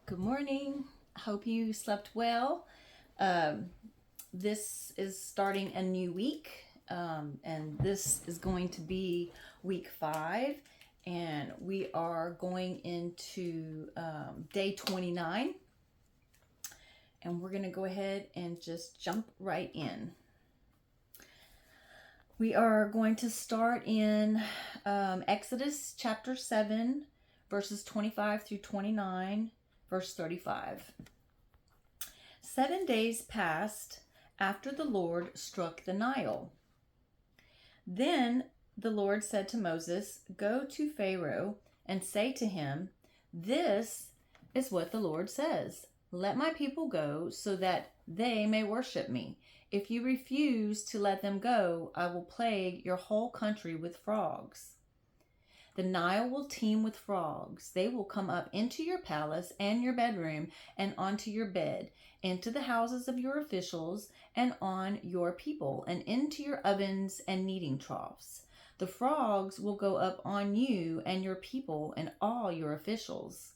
Good morning. Hope you slept well. Um, this is starting a new week, and this is going to be week 5, and we are going into day 29, and we're going to go ahead and just jump right in. We are going to start in Exodus chapter 7, verses 25 through 29. Verse 35. 7 days passed after the Lord struck the Nile. Then the Lord said to Moses, "Go to Pharaoh and say to him, 'This is what the Lord says. Let my people go so that they may worship me. If you refuse to let them go, I will plague your whole country with frogs. The Nile will teem with frogs. They will come up into your palace and your bedroom and onto your bed, into the houses of your officials and on your people, and into your ovens and kneading troughs. The frogs will go up on you and your people and all your officials.'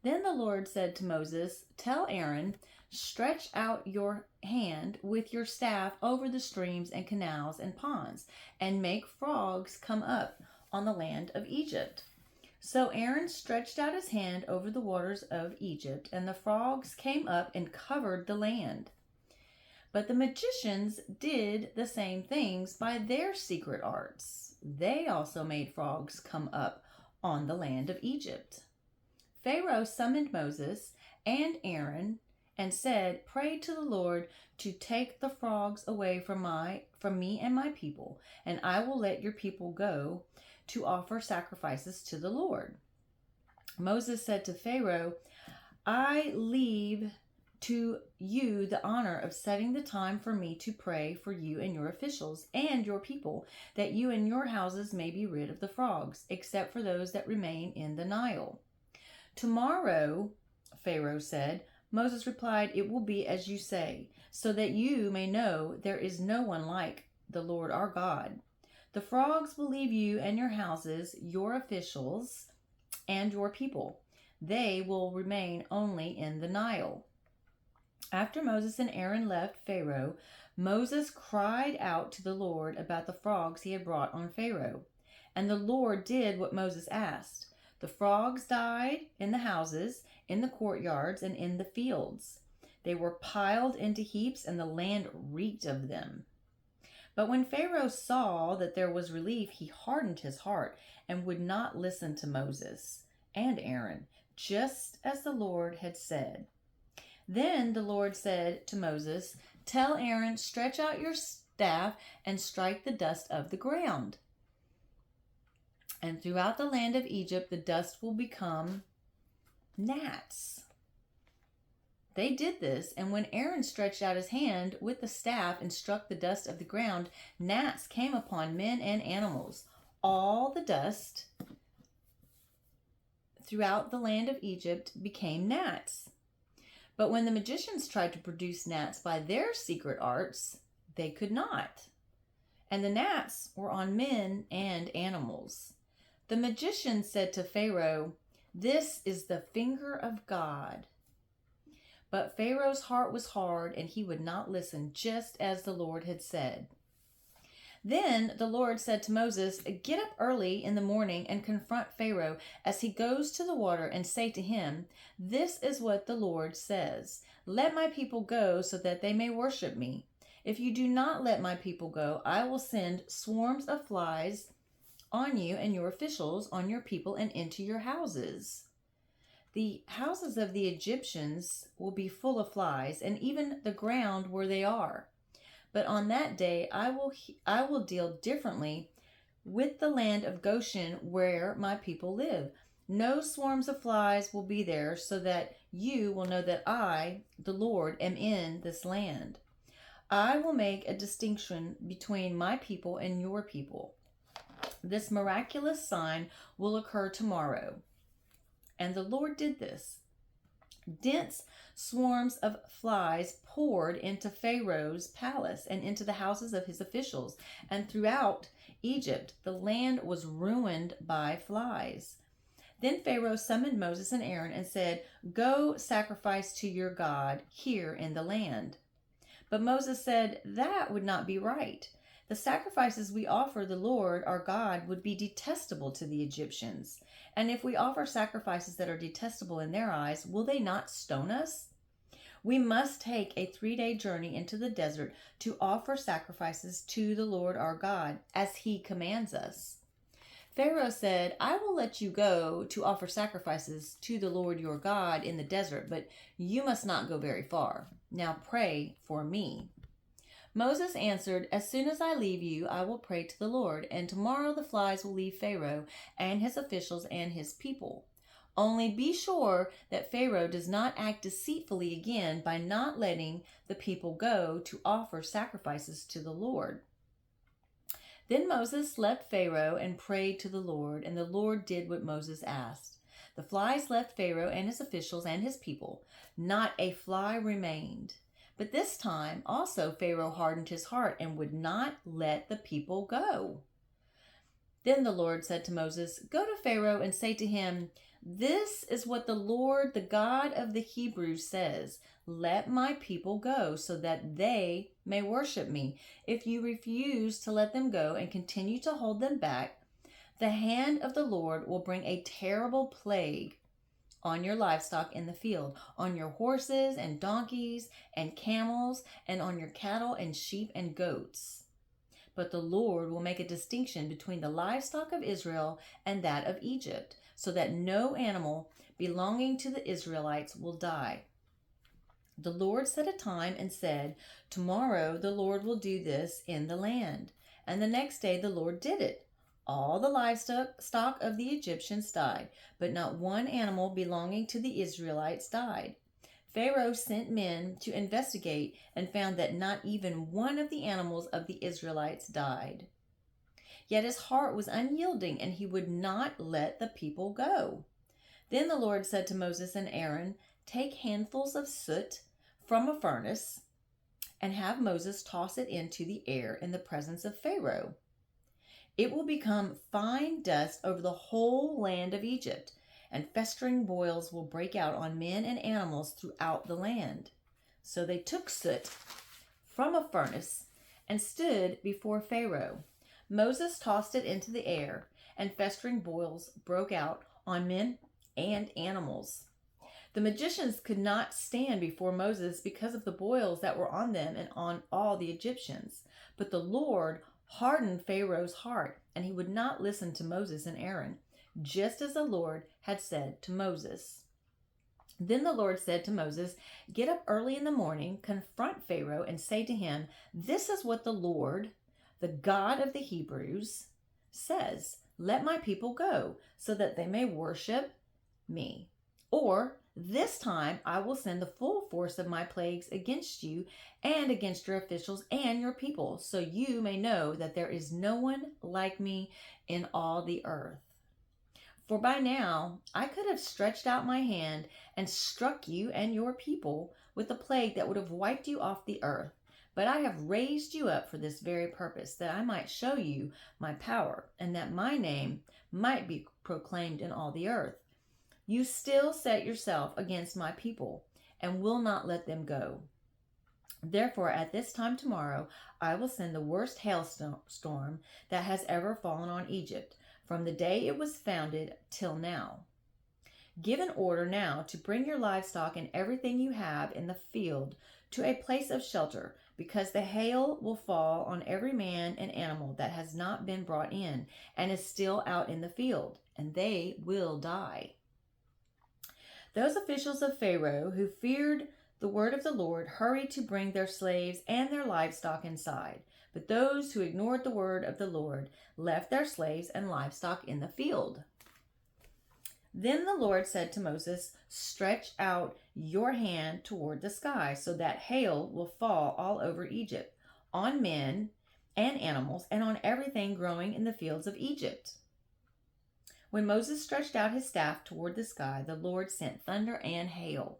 Then the Lord said to Moses, 'Tell Aaron, stretch out your hand with your staff over the streams and canals and ponds, and make frogs come up on the land of Egypt.' So Aaron stretched out his hand over the waters of Egypt, and the frogs came up and covered the land. But the magicians did the same things by their secret arts. They also made frogs come up on the land of Egypt. Pharaoh summoned Moses and Aaron and said, 'Pray to the Lord to take the frogs away from me and my people, and I will let your people go to offer sacrifices to the Lord.' Moses said to Pharaoh, 'I leave to you the honor of setting the time for me to pray for you and your officials and your people, that you and your houses may be rid of the frogs, except for those that remain in the Nile.' 'Tomorrow,' Pharaoh said. Moses replied, 'It will be as you say, so that you may know there is no one like the Lord our God. The frogs will leave you and your houses, your officials, and your people. They will remain only in the Nile.' After Moses and Aaron left Pharaoh, Moses cried out to the Lord about the frogs he had brought on Pharaoh. And the Lord did what Moses asked. The frogs died in the houses, in the courtyards, and in the fields. They were piled into heaps, and the land reeked of them. But when Pharaoh saw that there was relief, he hardened his heart and would not listen to Moses and Aaron, just as the Lord had said. Then the Lord said to Moses, 'Tell Aaron, stretch out your staff and strike the dust of the ground. And throughout the land of Egypt, the dust will become gnats.' They did this, and when Aaron stretched out his hand with the staff and struck the dust of the ground, gnats came upon men and animals. All the dust throughout the land of Egypt became gnats. But when the magicians tried to produce gnats by their secret arts, they could not. And the gnats were on men and animals. The magician said to Pharaoh, 'This is the finger of God.' But Pharaoh's heart was hard, and he would not listen, just as the Lord had said. Then the Lord said to Moses, 'Get up early in the morning and confront Pharaoh as he goes to the water, and say to him, "This is what the Lord says. Let my people go so that they may worship me. If you do not let my people go, I will send swarms of flies on you and your officials, on your people, and into your houses. The houses of the Egyptians will be full of flies, and even the ground where they are. But on that day I will deal differently with the land of Goshen where my people live. No swarms of flies will be there, so that you will know that I, the Lord, am in this land. I will make a distinction between my people and your people. This miraculous sign will occur tomorrow.' And the Lord did this. Dense swarms of flies poured into Pharaoh's palace and into the houses of his officials, and throughout Egypt the land was ruined by flies. Then Pharaoh summoned Moses and Aaron and said, "Go sacrifice to your God here in the land." But Moses said, "That would not be right. The sacrifices we offer the Lord our God would be detestable to the Egyptians. And if we offer sacrifices that are detestable in their eyes, will they not stone us? We must take a 3-day journey into the desert to offer sacrifices to the Lord our God, as he commands us." Pharaoh said, "I will let you go to offer sacrifices to the Lord your God in the desert, but you must not go very far. Now pray for me." Moses answered, "As soon as I leave you, I will pray to the Lord, and tomorrow the flies will leave Pharaoh and his officials and his people. Only be sure that Pharaoh does not act deceitfully again by not letting the people go to offer sacrifices to the Lord." Then Moses left Pharaoh and prayed to the Lord, and the Lord did what Moses asked. The flies left Pharaoh and his officials and his people. Not a fly remained. But this time also Pharaoh hardened his heart and would not let the people go. Then the Lord said to Moses, "Go to Pharaoh and say to him, 'This is what the Lord, the God of the Hebrews, says. Let my people go so that they may worship me. If you refuse to let them go and continue to hold them back, the hand of the Lord will bring a terrible plague on your livestock in the field, on your horses and donkeys and camels, and on your cattle and sheep and goats. But the Lord will make a distinction between the livestock of Israel and that of Egypt, so that no animal belonging to the Israelites will die.' The Lord set a time and said, 'Tomorrow the Lord will do this in the land.' And the next day the Lord did it. All the livestock of the Egyptians died, but not one animal belonging to the Israelites died. Pharaoh sent men to investigate and found that not even one of the animals of the Israelites died. Yet his heart was unyielding, and he would not let the people go. Then the Lord said to Moses and Aaron, 'Take handfuls of soot from a furnace and have Moses toss it into the air in the presence of Pharaoh. It will become fine dust over the whole land of Egypt, and festering boils will break out on men and animals throughout the land.' So they took soot from a furnace and stood before Pharaoh. Moses tossed it into the air, and festering boils broke out on men and animals. The magicians could not stand before Moses because of the boils that were on them and on all the Egyptians. But the Lord hardened Pharaoh's heart, and he would not listen to Moses and Aaron, just as the Lord had said to Moses. Then the Lord said to Moses, 'Get up early in the morning, confront Pharaoh, and say to him, "This is what the Lord, the God of the Hebrews, says. Let my people go, so that they may worship me. Or this time I will send the full force of my plagues against you and against your officials and your people, so you may know that there is no one like me in all the earth. For by now I could have stretched out my hand and struck you and your people with a plague that would have wiped you off the earth. But I have raised you up for this very purpose, that I might show you my power, and that my name might be proclaimed in all the earth. You still set yourself against my people and will not let them go. Therefore, at this time tomorrow, I will send the worst hailstorm that has ever fallen on Egypt, from the day it was founded till now. Give an order now to bring your livestock and everything you have in the field to a place of shelter, because the hail will fall on every man and animal that has not been brought in and is still out in the field, and they will die.' Those officials of Pharaoh who feared the word of the Lord hurried to bring their slaves and their livestock inside. But those who ignored the word of the Lord left their slaves and livestock in the field. Then the Lord said to Moses, 'Stretch out your hand toward the sky, so that hail will fall all over Egypt, on men and animals, and on everything growing in the fields of Egypt.' When Moses stretched out his staff toward the sky, the Lord sent thunder and hail,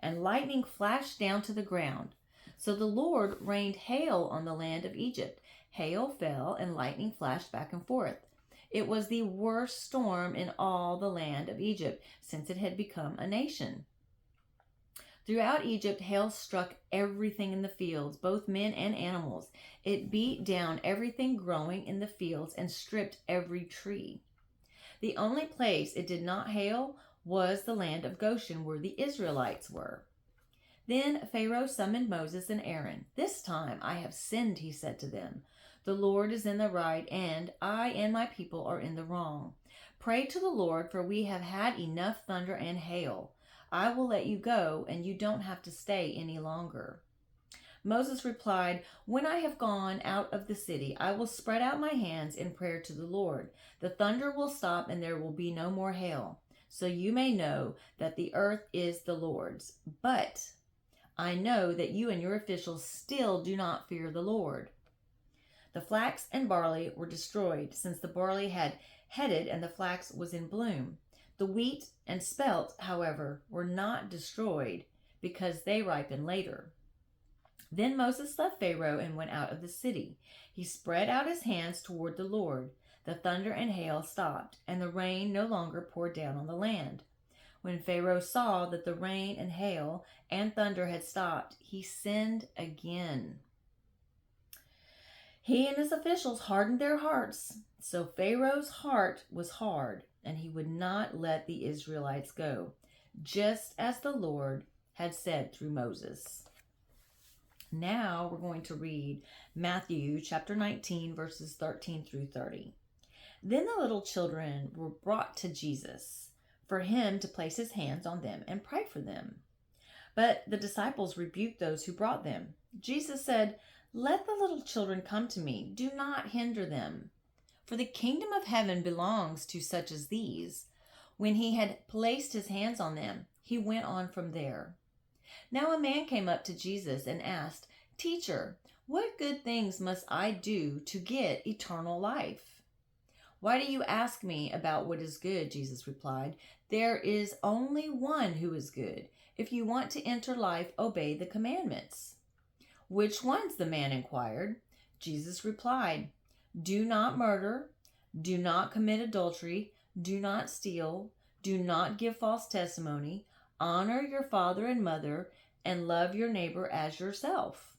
and lightning flashed down to the ground. So the Lord rained hail on the land of Egypt. Hail fell and lightning flashed back and forth. It was the worst storm in all the land of Egypt since it had become a nation. Throughout Egypt, hail struck everything in the fields, both men and animals. It beat down everything growing in the fields and stripped every tree. The only place it did not hail was the land of Goshen, where the Israelites were. Then Pharaoh summoned Moses and Aaron. "This time I have sinned," he said to them. "The Lord is in the right, and I and my people are in the wrong. Pray to the Lord, for we have had enough thunder and hail. I will let you go, and you don't have to stay any longer." Moses replied, "When I have gone out of the city, I will spread out my hands in prayer to the Lord. The thunder will stop, and there will be no more hail. So you may know that the earth is the Lord's. But I know that you and your officials still do not fear the Lord." The flax and barley were destroyed, since the barley had headed and the flax was in bloom. The wheat and spelt, however, were not destroyed because they ripened later. Then Moses left Pharaoh and went out of the city. He spread out his hands toward the Lord. The thunder and hail stopped, and the rain no longer poured down on the land. When Pharaoh saw that the rain and hail and thunder had stopped, he sinned again. He and his officials hardened their hearts. So Pharaoh's heart was hard, and he would not let the Israelites go, just as the Lord had said through Moses. Now we're going to read Matthew chapter 19, verses 13 through 30. Then the little children were brought to Jesus for him to place his hands on them and pray for them. But the disciples rebuked those who brought them. Jesus said, "Let the little children come to me. Do not hinder them, for the kingdom of heaven belongs to such as these." When he had placed his hands on them, he went on from there. Now a man came up to Jesus and asked, "Teacher, what good things must I do to get eternal life?" "Why do you ask me about what is good?" Jesus replied. "There is only one who is good. If you want to enter life, obey the commandments." "Which ones?" the man inquired. Jesus replied, "Do not murder, do not commit adultery, do not steal, do not give false testimony, honor your father and mother, and love your neighbor as yourself."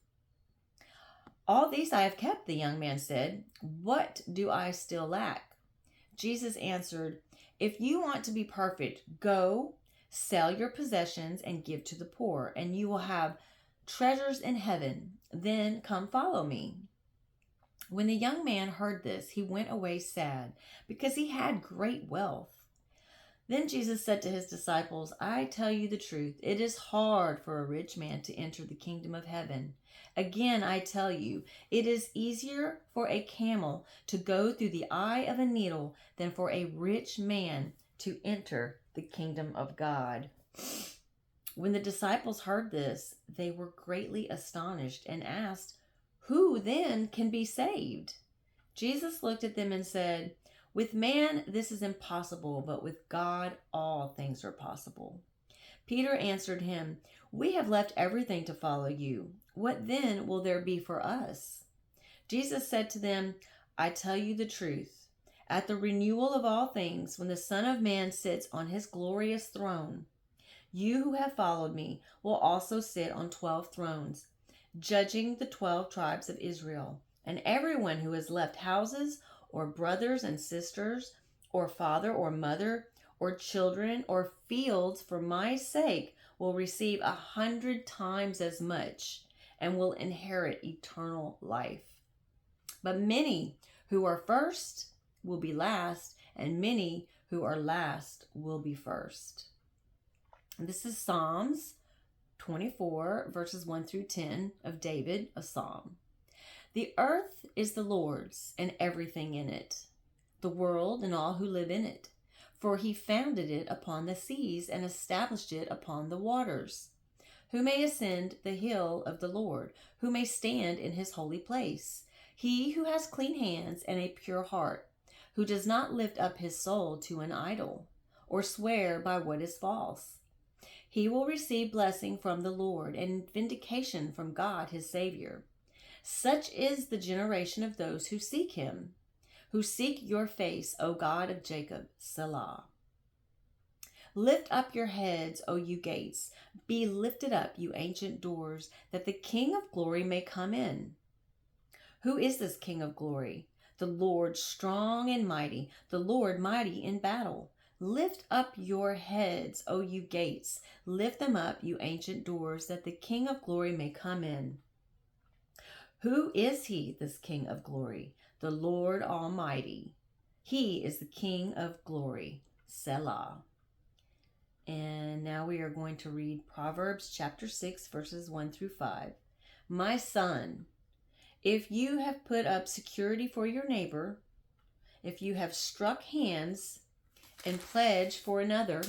"All these I have kept," the young man said. "What do I still lack?" Jesus answered, "If you want to be perfect, go, sell your possessions and give to the poor, and you will have treasures in heaven. Then come follow me." When the young man heard this, he went away sad, because he had great wealth. Then Jesus said to his disciples, "I tell you the truth, it is hard for a rich man to enter the kingdom of heaven. Again, I tell you, it is easier for a camel to go through the eye of a needle than for a rich man to enter the kingdom of God." When the disciples heard this, they were greatly astonished and asked, "Who then can be saved?" Jesus looked at them and said, "With man this is impossible, but with God all things are possible." Peter answered him, "We have left everything to follow you. What then will there be for us?" Jesus said to them, "I tell you the truth. At the renewal of all things, when the Son of Man sits on his glorious throne, you who have followed me will also sit on 12 thrones, judging the 12 tribes of Israel. And everyone who has left houses or brothers and sisters, or father or mother, or children, or fields for my sake will receive 100 times as much and will inherit eternal life. But many who are first will be last, and many who are last will be first." This is Psalms 24, verses 1 through 10 of David, a psalm. "The earth is the Lord's and everything in it, the world and all who live in it. For he founded it upon the seas and established it upon the waters. Who may ascend the hill of the Lord? Who may stand in his holy place? He who has clean hands and a pure heart, who does not lift up his soul to an idol, or swear by what is false. He will receive blessing from the Lord and vindication from God his Savior. Such is the generation of those who seek him, who seek your face, O God of Jacob. Selah. Lift up your heads, O you gates. Be lifted up, you ancient doors, that the King of glory may come in. Who is this King of glory? The Lord strong and mighty, the Lord mighty in battle. Lift up your heads, O you gates. Lift them up, you ancient doors, that the King of glory may come in. Who is he, this King of glory? The Lord Almighty. He is the King of glory. Selah. And now we are going to read Proverbs chapter 6, verses 1 through 5. My son, if you have put up security for your neighbor, if you have struck hands and pledged for another,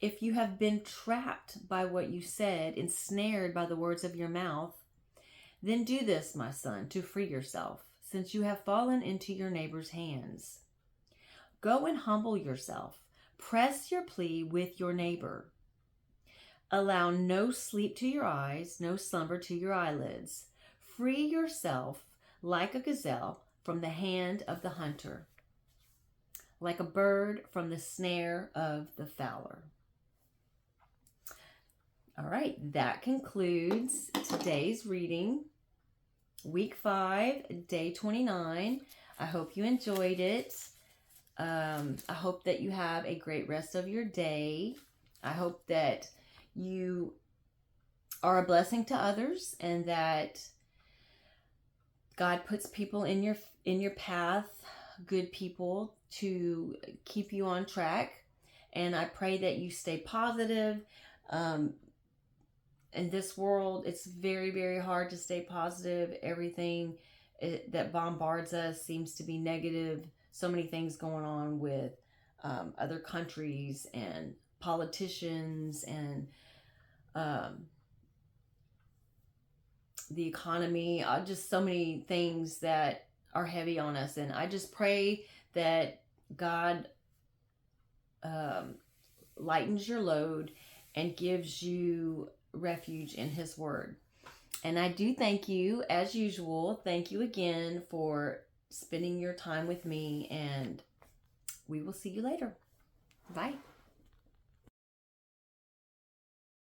if you have been trapped by what you said, ensnared by the words of your mouth, then do this, my son, to free yourself, since you have fallen into your neighbor's hands. Go and humble yourself. Press your plea with your neighbor. Allow no sleep to your eyes, no slumber to your eyelids. Free yourself like a gazelle from the hand of the hunter, like a bird from the snare of the fowler. All right, that concludes today's reading, week 5, day 29. I hope you enjoyed it. I hope that you have a great rest of your day. I hope that you are a blessing to others and that God puts people in your path, good people, to keep you on track. And I pray that you stay positive. In this world, it's very, very hard to stay positive. Everything that bombards us seems to be negative. So many things going on with other countries and politicians and the economy, just so many things that are heavy on us. And I just pray that God lightens your load and gives you refuge in his word. And I do thank you, as usual. Thank you again for spending your time with me, and we will see you later. Bye.